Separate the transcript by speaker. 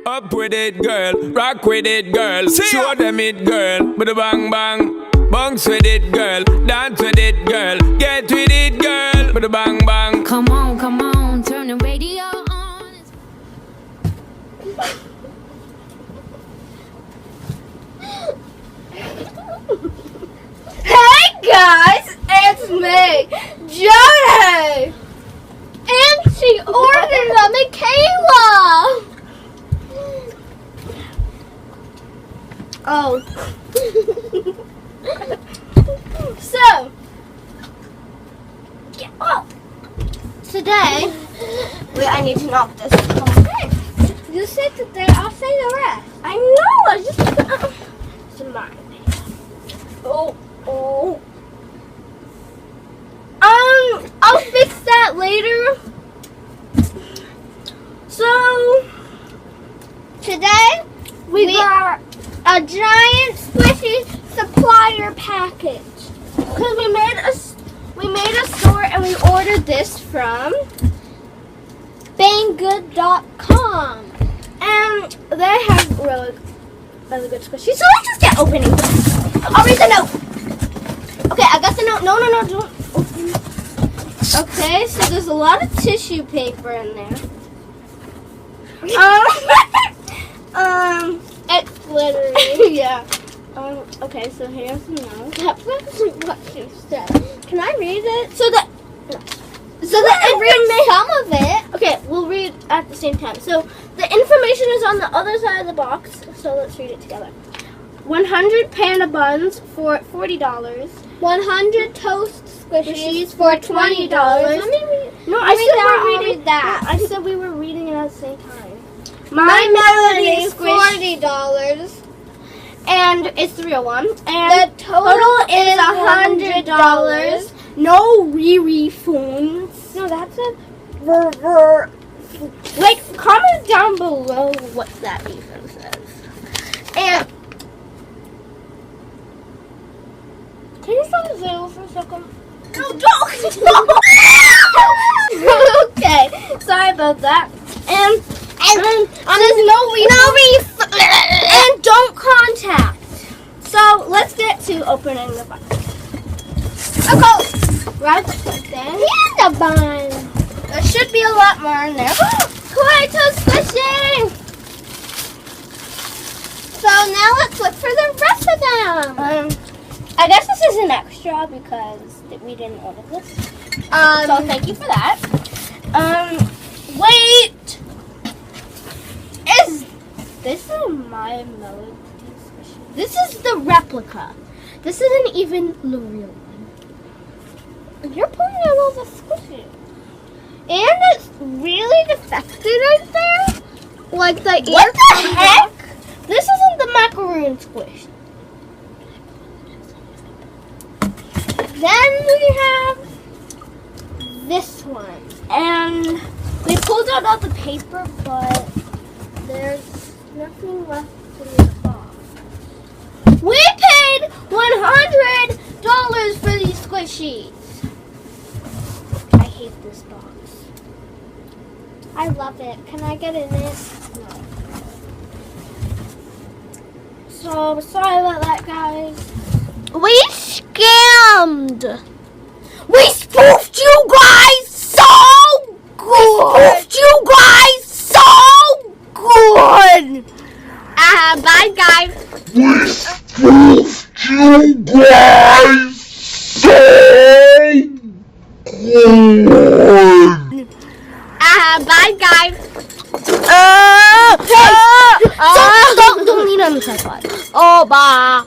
Speaker 1: Up with it, girl. Rock with it, girl. Show them it, girl. With a bang bang. Bounce with it, girl. Dance with it, girl. Get with it, girl. With a bang bang.
Speaker 2: Come on, turn the radio on.
Speaker 3: Hey guys, it's me, Jody! And she ordered a Michaela! Oh. So, get up. Today, wait, I need to knock this. Okay. You sit there, I'll say the rest. I know, I just, it's mine. Oh. I'll fix that later. So, today, we got a giant squishy supplier package. Because we made a store and we ordered this from banggood.com. And they have really good squishies. So let's just get opening. I'll read the note. Okay, I got the note. No, don't open. Okay, so there's a lot of tissue paper in there. It's glittery. Yeah. Okay, so here's the note. That wasn't what you said. Can I read it? So that information, some of it. Okay, we'll read at the same time. So the information is on the other side of the box. So let's read it together. 100 panda buns for $40. 100 toast squishies for $20. Let me read. No, I said we're reading that. I said we were reading it at the same time. My Melody $40. And it's the real one. And the total is $100. No refunds. No, that's a like, comment down below what that even says. And can you stop the video for a second? No, don't! Okay, sorry about that. And there's no refund. And don't contact. So let's get to opening the box. Okay, right there. Panda bun. There should be a lot more in there. Quite so squishy. So now let's look for the rest of them. I guess this is an extra because we didn't order this. So thank you for that. Wait. Is this a My Melody squishy? This is the replica. This isn't even the real one. You're pulling out all the squishy. And it's really defected right there. Like the ear. What the heck? This isn't the macaroon squish. Then we have this one. And we pulled out all the paper, but there's nothing left in the box. We paid $100 for these squishies. I hate this box. I love it. Can I get in it? No. So sorry about that, guys. We scammed. We spoofed you guys so good. We spoofed you guys so good. Bye, guys.
Speaker 4: We spoofed you guys so good.
Speaker 3: Bye, guys. Don't lean on the tripod. Oh, bye.